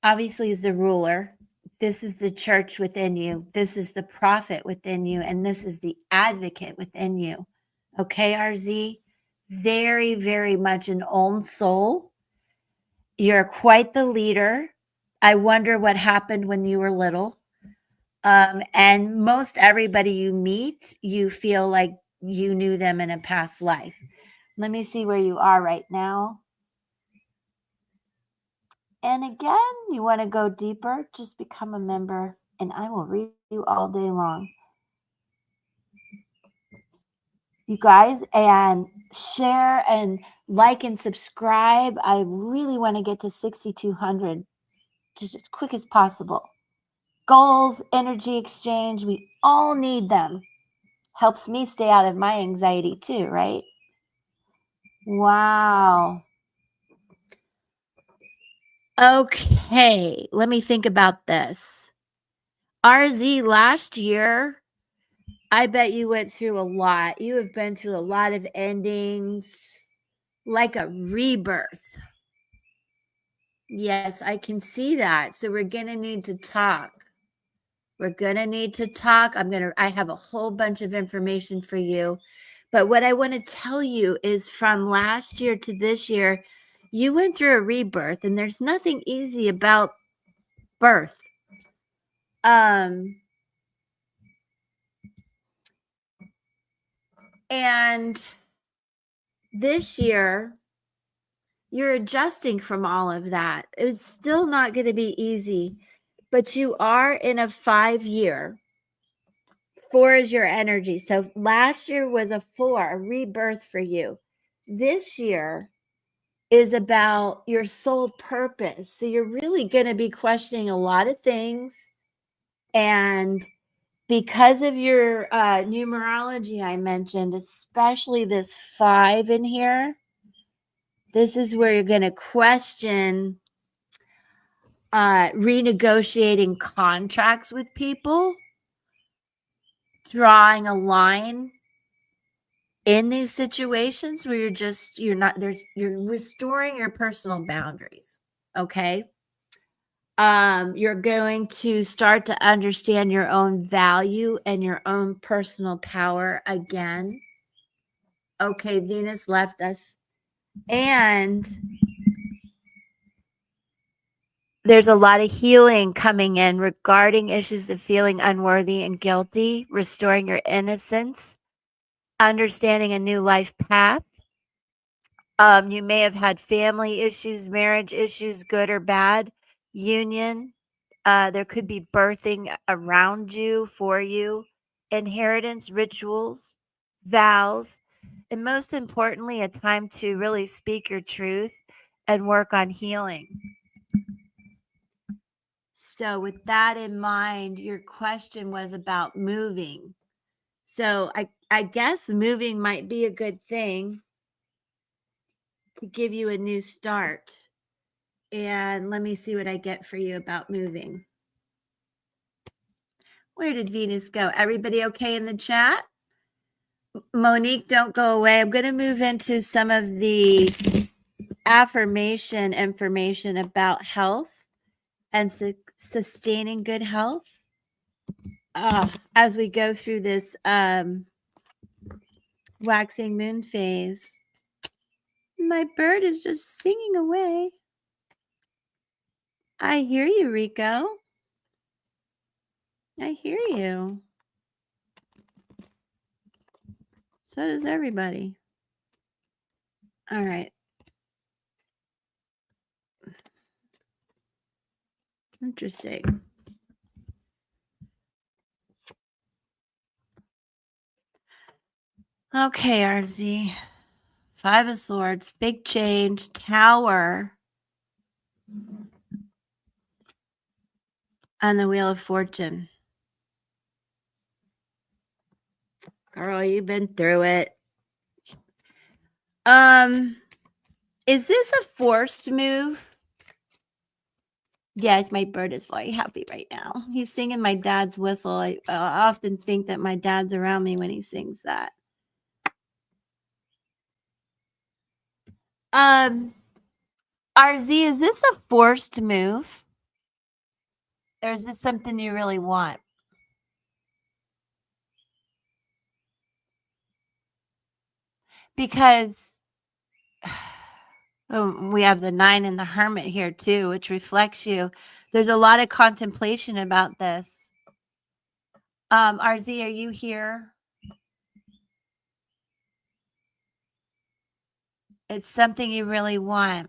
obviously is the ruler. This is the church within you. This is the prophet within you. And this is the advocate within you. Okay, RZ? Very, very much an own soul. You're quite the leader. I wonder what happened when you were little. And most everybody you meet, you feel like you knew them in a past life. Let me see where you are right now. And again, you want to go deeper, just become a member and I will read you all day long. You guys, and share and like and subscribe. I really want to get to 6,200 just as quick as possible. Goals, energy exchange, we all need them. Helps me stay out of my anxiety too, right? Wow. Okay, let me think about this. RZ, last year, I bet you went through a lot. You have been through a lot of endings, like a rebirth. Yes, I can see that. So we're going to need to talk. We're going to need to talk. I have a whole bunch of information for you. But what I want to tell you is from last year to this year, you went through a rebirth and there's nothing easy about birth. And this year, you're adjusting from all of that. It's still not going to be easy, but you are in a 5-year. 4 is your energy. So last year was a 4, a rebirth for you. This year is about your soul purpose. So you're really going to be questioning a lot of things. And because of your numerology, I mentioned, especially this 5 in here, this is where you're going to question renegotiating contracts with people, drawing a line in these situations where you're restoring your personal boundaries. Okay. You're going to start to understand your own value and your own personal power again. Okay, Venus left us. And there's a lot of healing coming in regarding issues of feeling unworthy and guilty, restoring your innocence, understanding a new life path. You may have had family issues, marriage issues, good or bad, union. There could be birthing around you, for you, inheritance, rituals, vows, and most importantly, a time to really speak your truth and work on healing. So, with that in mind, your question was about moving. So, I guess moving might be a good thing to give you a new start. And let me see what I get for you about moving. Where did Venus go? Everybody okay in the chat? Monique, don't go away. I'm going to move into some of the affirmation information about health and sustaining good health as we go through this waxing moon phase. My bird is just singing away. I hear you, Rico. I hear you. So does everybody. All right. Interesting. Okay, RZ. 5 of Swords, big change, Tower, and the Wheel of Fortune. Girl, you've been through it. Is this a forced move? Yes, my bird is very happy right now. He's singing my dad's whistle. I often think that my dad's around me when he sings that. RZ, is this a forced move? Or is this something you really want? Because we have the 9 and the Hermit here too, which reflects you. There's a lot of contemplation about this. RZ, are you here? It's something you really want.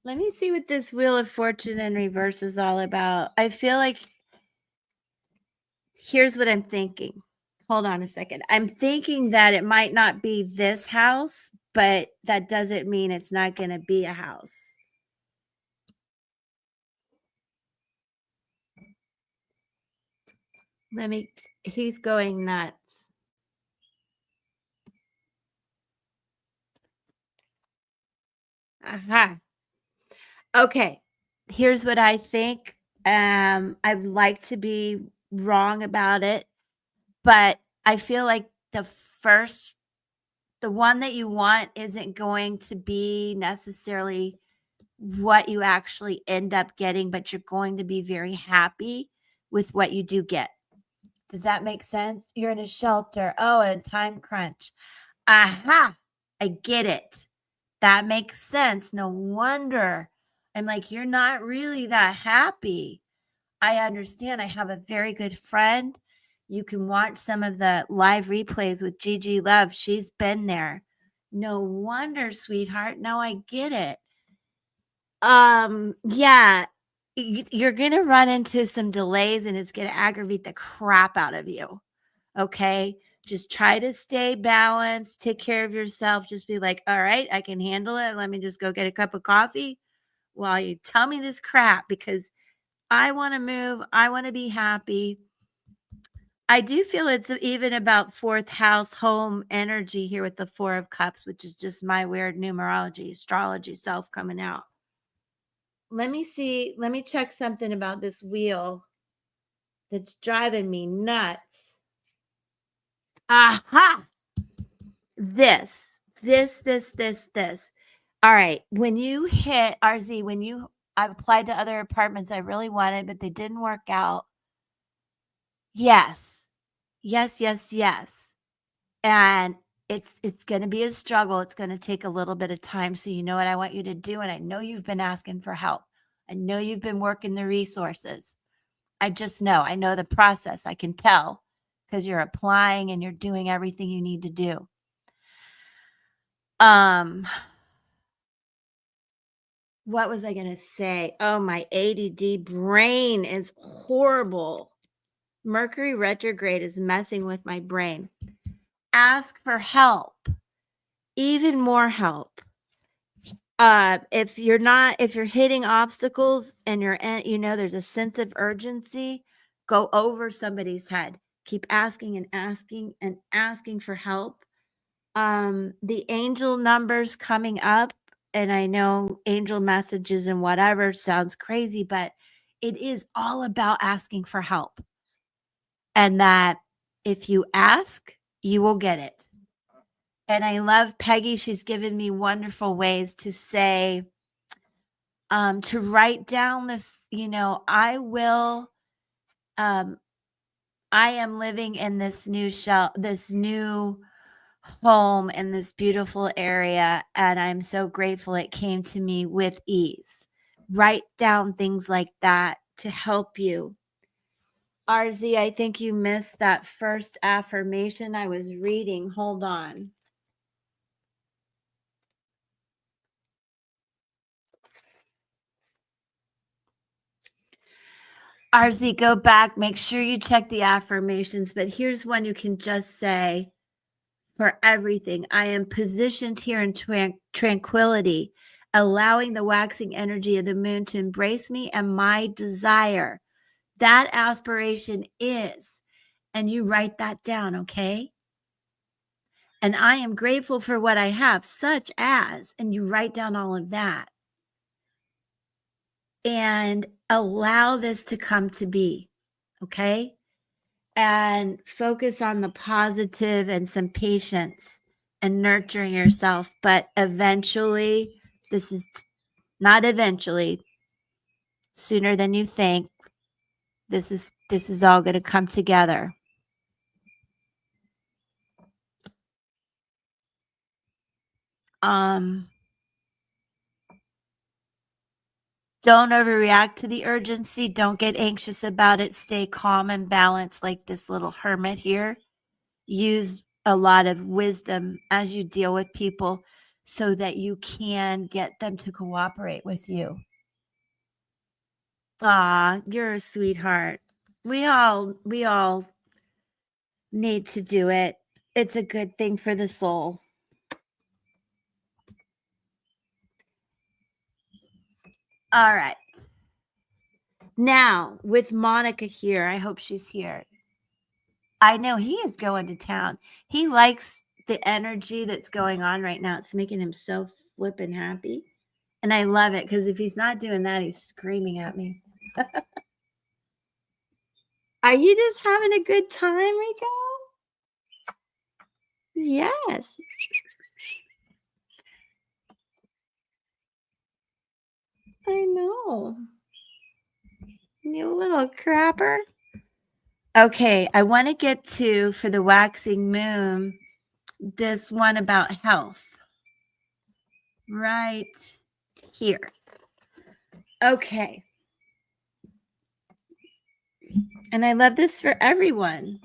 Let me see what this Wheel of Fortune in reverse is all about. I feel like here's what I'm thinking. Hold on a second. I'm thinking that it might not be this house, but that doesn't mean it's not going to be a house. He's going nuts. Aha. Okay. Here's what I think. I'd like to be wrong about it, but I feel like the one that you want isn't going to be necessarily what you actually end up getting, but you're going to be very happy with what you do get. Does that make sense? You're in a shelter. Oh, and a time crunch. Aha, I get it. That makes sense. No wonder. I'm like, you're not really that happy. I understand. I have a very good friend. You can watch some of the live replays with Gigi Love. She's been there. No wonder, sweetheart. Now I get it. Yeah, you're gonna run into some delays and it's gonna aggravate the crap out of you. Okay. Just try to stay balanced, take care of yourself. Just be like, all right, I can handle it. Let me just go get a cup of coffee while you tell me this crap because I want to move. I want to be happy. I do feel it's even about fourth house home energy here with the Four of Cups, which is just my weird numerology, astrology self coming out. Let me see. Let me check something about this wheel that's driving me nuts. Aha! This. All right. When you hit RZ, I've applied to other apartments I really wanted, but they didn't work out. Yes. Yes. And it's going to be a struggle. It's going to take a little bit of time. So you know what I want you to do? And I know you've been asking for help. I know you've been working the resources. I just know. I know the process. I can tell because you're applying and you're doing everything you need to do. What was I going to say? Oh, my ADD brain is horrible. Mercury retrograde is messing with my brain. Ask for help. Even more help. If you're hitting obstacles and there's a sense of urgency, go over somebody's head. Keep asking and asking and asking for help. The angel numbers coming up, and I know angel messages and whatever sounds crazy, but it is all about asking for help. And that if you ask, you will get it. And I love Peggy. She's given me wonderful ways to say, to write down this, I am living in this new home in this beautiful area, and I'm so grateful it came to me with ease. Write down things like that to help you. RZ, I think you missed that first affirmation I was reading. Hold on. RZ, go back. Make sure you check the affirmations. But here's one you can just say for everything. I am positioned here in tranquility, allowing the waxing energy of the moon to embrace me and my desire. That aspiration is, and you write that down, okay? And I am grateful for what I have, such as, and you write down all of that. And allow this to come to be, okay? And focus on the positive and some patience and nurturing yourself. But eventually, this is not eventually, sooner than you think, this is all going to come together. Don't overreact to the urgency. Don't get anxious about it. Stay calm and balanced like this little hermit here. Use a lot of wisdom as you deal with people. so that you can get them to cooperate with you. Ah, you're a sweetheart. We all need to do it. It's a good thing for the soul. All right. Now, with Monica here, I hope she's here. I know he is going to town. He likes the energy that's going on right now. It's making him so flippin' happy. And I love it because if he's not doing that, he's screaming at me. Are you just having a good time, Rico? Yes. I know. You little crapper. Okay, I want to get to, for the waxing moon, this one about health. Right here. Okay. And I love this for everyone.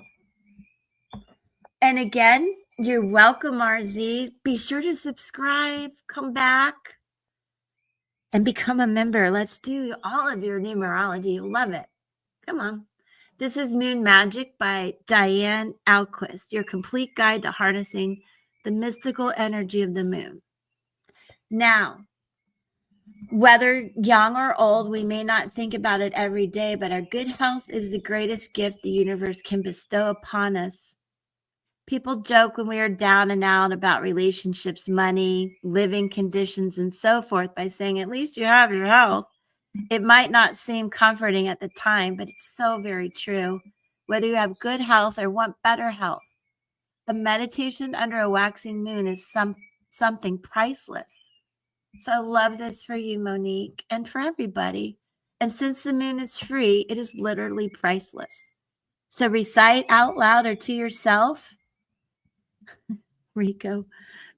And again, you're welcome, RZ. Be sure to subscribe, come back, and become a member. Let's do all of your numerology. You'll love it. Come on. This is Moon Magic by Diane Alquist, your complete guide to harnessing the mystical energy of the moon. Now, whether young or old, we may not think about it every day, but our good health is the greatest gift the universe can bestow upon us. People joke when we are down and out about relationships, money, living conditions, and so forth by saying, at least you have your health. It might not seem comforting at the time, but it's so very true. Whether you have good health or want better health, a meditation under a waxing moon is something priceless. So I love this for you, Monique, and for everybody. And since the moon is free, it is literally priceless. So recite out loud or to yourself, Rico.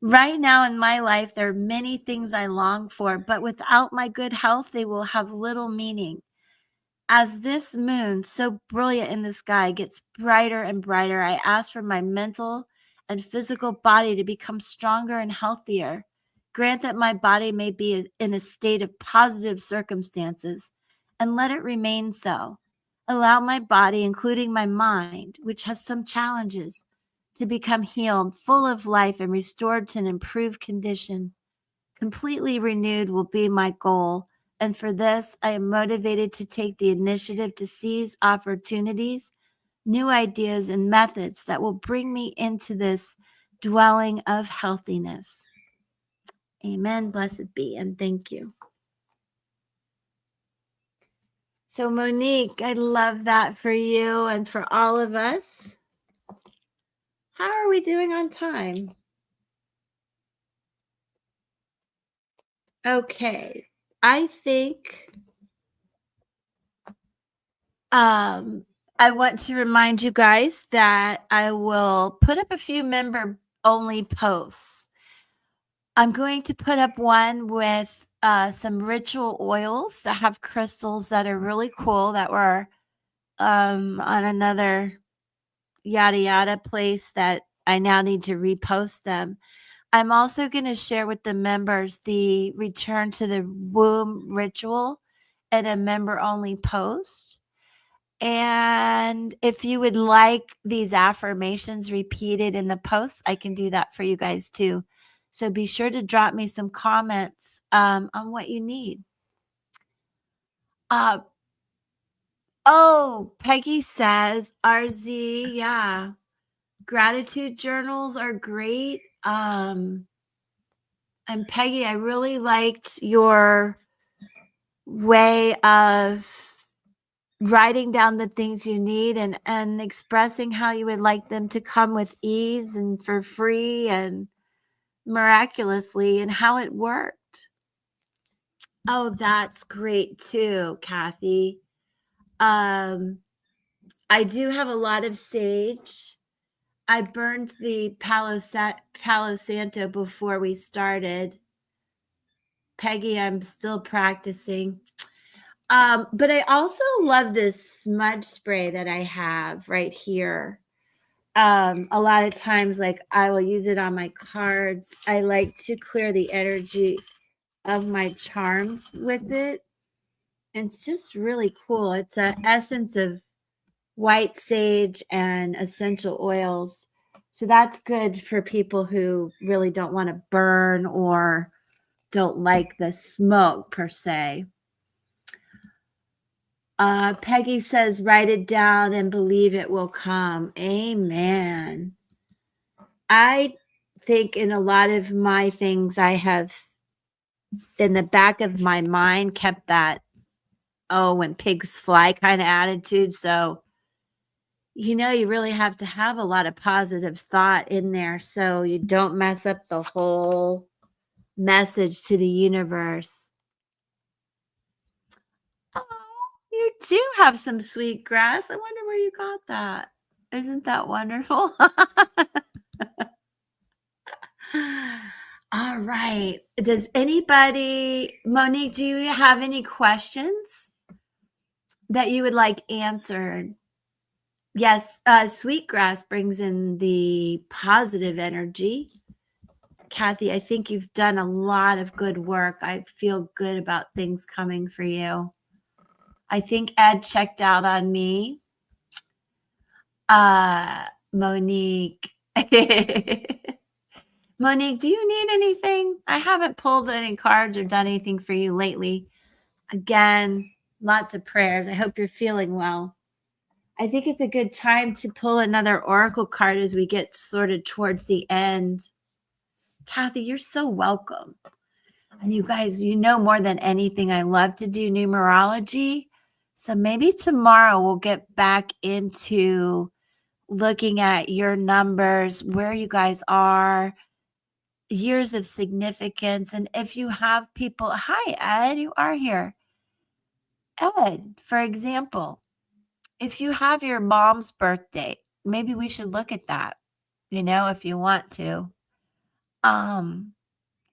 Right now in my life, there are many things I long for, but without my good health, they will have little meaning. As this moon, so brilliant in the sky, gets brighter and brighter, I ask for my mental and physical body to become stronger and healthier. Grant that my body may be in a state of positive circumstances, and let it remain so. Allow my body, including my mind, which has some challenges, to become healed, full of life, and restored to an improved condition. Completely renewed will be my goal. And for this, I am motivated to take the initiative to seize opportunities, new ideas, and methods that will bring me into this dwelling of healthiness. Amen. Blessed be. And thank you. So, Monique, I love that for you and for all of us. How are we doing on time? Okay. I think I want to remind you guys that I will put up a few member only posts. I'm going to put up one with some ritual oils that have crystals that are really cool that were on another yada yada place that I now need to repost them. I'm also going to share with the members the return to the womb ritual and a member only post. And if you would like these affirmations repeated in the post, I can do that for you guys too. So be sure to drop me some comments on what you need. Peggy says, RZ, yeah, gratitude journals are great. And Peggy, I really liked your way of writing down the things you need and expressing how you would like them to come with ease and for free and miraculously and how it worked. Oh, that's great too, Kathy. I do have a lot of sage. I burned the Palo Santo before we started. Peggy, I'm still practicing. But I also love this smudge spray that I have right here. A lot of times, like, I will use it on my cards. I like to clear the energy of my charms with it. And it's just really cool. It's an essence of white sage and essential oils. So that's good for people who really don't want to burn or don't like the smoke per se. Peggy says, write it down and believe it will come. Amen. I think in a lot of my things, I have in the back of my mind kept that, oh, when pigs fly kind of attitude. So, you really have to have a lot of positive thought in there so you don't mess up the whole message to the universe. Oh, you do have some sweet grass. I wonder where you got that. Isn't that wonderful? All right. Does anybody, Monique, do you have any questions that you would like answered? Yes, sweetgrass brings in the positive energy. Kathy, I think you've done a lot of good work. I feel good about things coming for you. I think Ed checked out on me. Monique. Monique, do you need anything? I haven't pulled any cards or done anything for you lately. Again, lots of prayers. I hope you're feeling well. I think it's a good time to pull another oracle card as we get sorted towards the end. Kathy, you're so welcome. And you guys, more than anything, I love to do numerology. So maybe tomorrow we'll get back into looking at your numbers, where you guys are, years of significance. And if you have people, hi, Ed, you are here. Ed, for example, if you have your mom's birthday, maybe we should look at that, if you want to.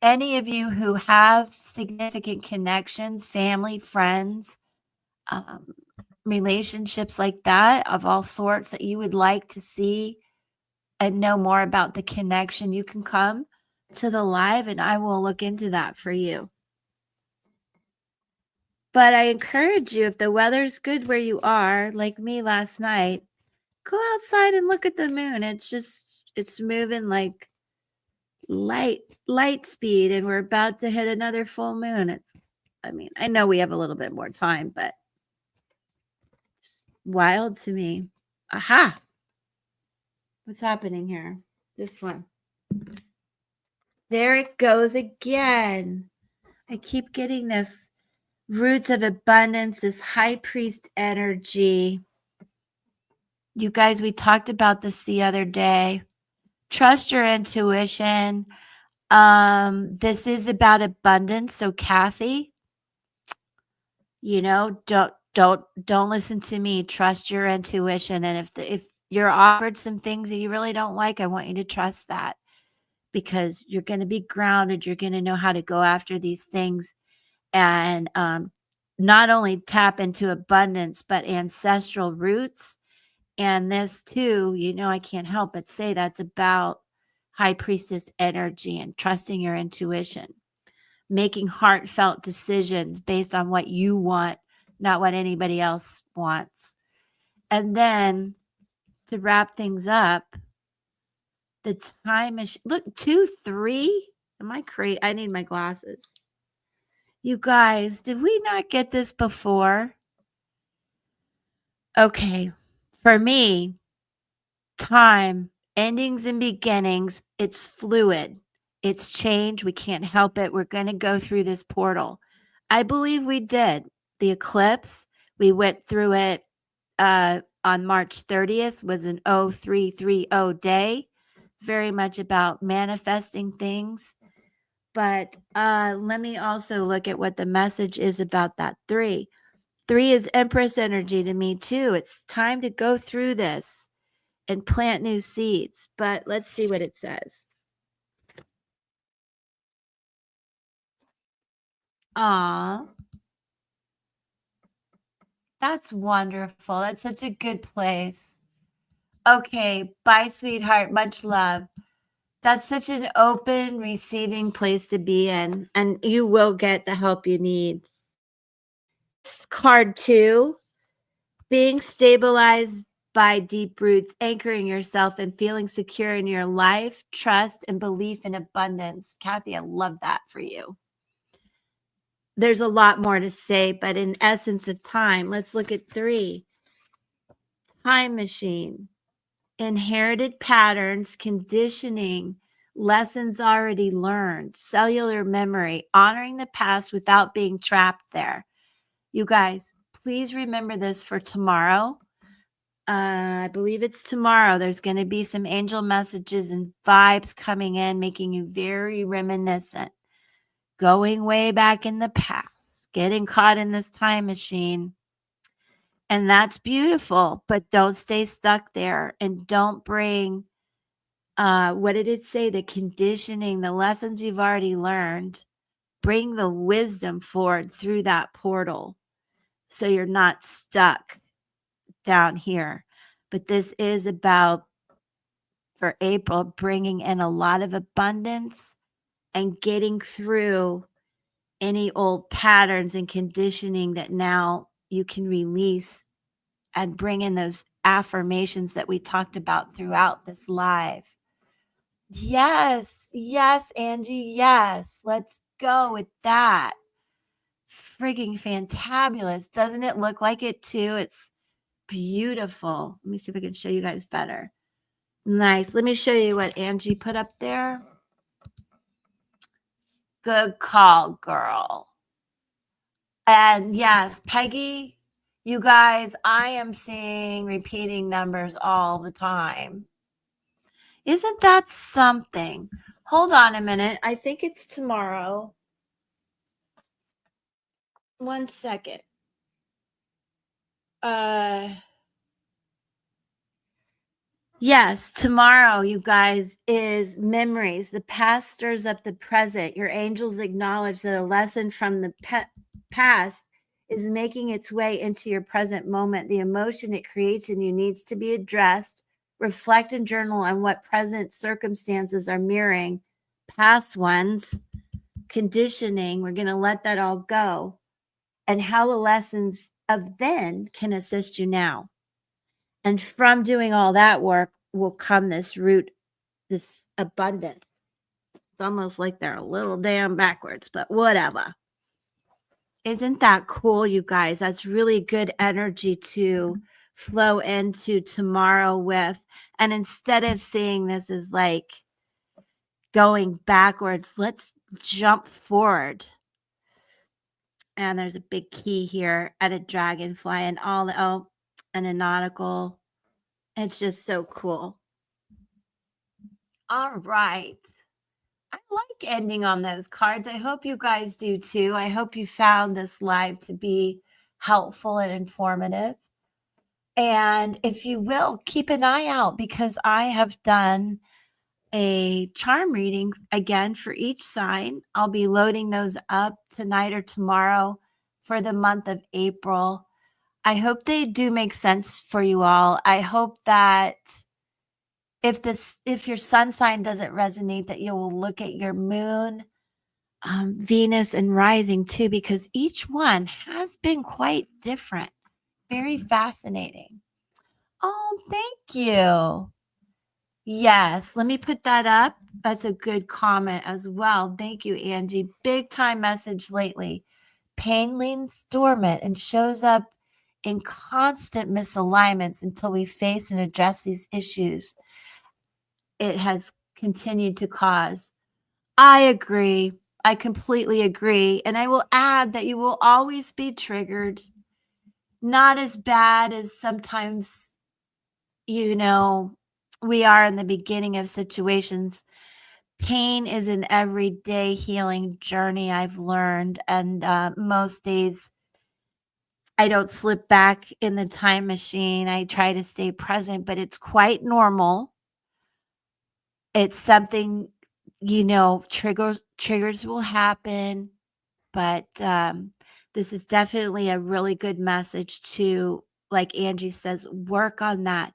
Any of you who have significant connections, family, friends, um, relationships like that of all sorts that you would like to see and know more about the connection, you can come to the live and I will look into that for you. But I encourage you, if the weather's good where you are, like me last night, go outside and look at the moon. It's moving like light speed, and we're about to hit another full moon. I know we have a little bit more time, but it's wild to me. Aha! What's happening here? This one. There it goes again. I keep getting this roots of abundance, this high priest energy. You guys, we talked about this the other day. Trust your intuition. This is about abundance. So Kathy, don't listen to me. Trust your intuition. And if you're offered some things that you really don't like, I want you to trust that, because you're going to be grounded. You're going to know how to go after these things and not only tap into abundance, but ancestral roots. And this too, I can't help but say that's about high priestess energy and trusting your intuition, making heartfelt decisions based on what you want, not what anybody else wants. And then to wrap things up, the time machine. Look, 2, 3. Am I crazy? I need my glasses. You guys, did we not get this before? Okay. For me, time, endings and beginnings, it's fluid. It's change. We can't help it. We're going to go through this portal. I believe we did. The eclipse, we went through it on March 30th, was an 0330 day. Very much about manifesting things. But let me also look at what the message is about that 3. 3 is Empress energy to me too. It's time to go through this and plant new seeds. But let's see what it says. Aw. That's wonderful. That's such a good place. Okay. Bye, sweetheart. Much love. That's such an open, receiving place to be in, and you will get the help you need. Card 2, being stabilized by deep roots, anchoring yourself and feeling secure in your life, trust, and belief in abundance. Kathy, I love that for you. There's a lot more to say, but in essence of time, let's look at 3. Time machine, inherited patterns, conditioning, lessons already learned, cellular memory, honoring the past without being trapped there. You guys, please remember this for tomorrow. I believe it's tomorrow. There's going to be some angel messages and vibes coming in, making you very reminiscent, going way back in the past, getting caught in this time machine. And that's beautiful, but don't stay stuck there and don't bring, what did it say? The conditioning, the lessons you've already learned, bring the wisdom forward through that portal so you're not stuck down here. But this is about, for April, bringing in a lot of abundance and getting through any old patterns and conditioning that now you can release and bring in those affirmations that we talked about throughout this live. Yes, yes, Angie, yes. Let's go with that. Frigging fantabulous. Doesn't it look like it too? It's beautiful. Let me see if I can show you guys better. Nice. Let me show you what Angie put up there. Good call, girl. And yes, Peggy, you guys, I am seeing repeating numbers all the time. Isn't that something? Hold on a minute. I think it's tomorrow. 1 second. Yes, tomorrow, you guys, is memories. The past stirs up the present. Your angels acknowledge that a lesson from the past is making its way into your present moment. The emotion it creates in you needs to be addressed. Reflect and journal on what present circumstances are mirroring past ones. Conditioning, we're going to let that all go. And how the lessons of then can assist you now. And from doing all that work will come this root, this abundance. It's almost like they're a little damn backwards, but whatever. Isn't that cool, you guys? That's really good energy to flow into tomorrow with. And instead of seeing this as like going backwards, let's jump forward. And there's a big key here and a dragonfly and all the, and a nautical. It's just so cool. All right. I like ending on those cards. I hope you guys do too. I hope you found this live to be helpful and informative. And if you will, keep an eye out because I have done a charm reading again for each sign. I'll be loading those up tonight or tomorrow for the month of April. I hope they do make sense for you all. I hope that if your sun sign doesn't resonate, that you will look at your moon, Venus, and rising too, because each one has been quite different. Very fascinating. Oh, thank you. Yes, let me put that up. That's a good comment as well. Thank you, Angie. Big time message lately. Pain leans dormant and shows up in constant misalignments until we face and address these issues it has continued to cause. I agree. I completely agree. And I will add that you will always be triggered. Not as bad as sometimes, we are in the beginning of situations. Pain is an everyday healing journey, I've learned. And most days, I don't slip back in the time machine. I try to stay present, but it's quite normal. It's something, triggers will happen, but this is definitely a really good message to, like Angie says, work on that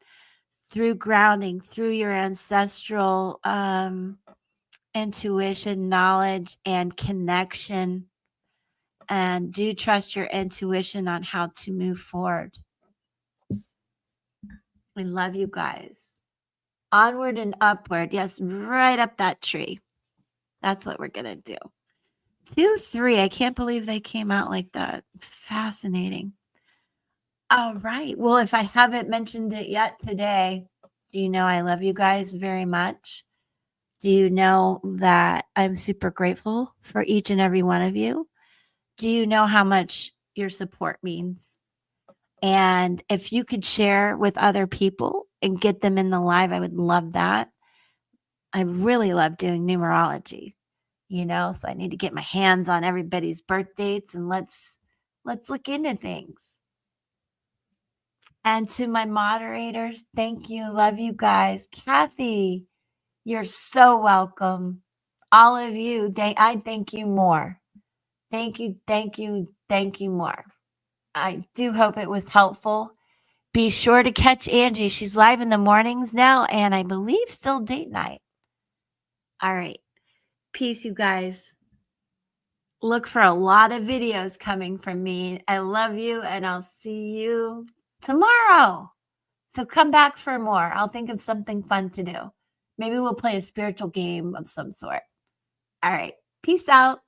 through grounding, through your ancestral intuition, knowledge, and connection. And do trust your intuition on how to move forward. We love you guys. Onward and upward. Yes, right up that tree. That's what we're going to do. 2, 3. I can't believe they came out like that. Fascinating. All right. Well, if I haven't mentioned it yet today, do you know I love you guys very much? Do you know that I'm super grateful for each and every one of you? Do you know how much your support means? And if you could share with other people and get them in the live, I would love that. I really love doing numerology, so I need to get my hands on everybody's birth dates and let's look into things. And to my moderators, thank you. Love you guys. Kathy, you're so welcome. All of you, I thank you more. Thank you, thank you, thank you more. I do hope it was helpful. Be sure to catch Angie. She's live in the mornings now, and I believe still date night. All right. Peace, you guys. Look for a lot of videos coming from me. I love you, and I'll see you tomorrow. So come back for more. I'll think of something fun to do. Maybe we'll play a spiritual game of some sort. All right. Peace out.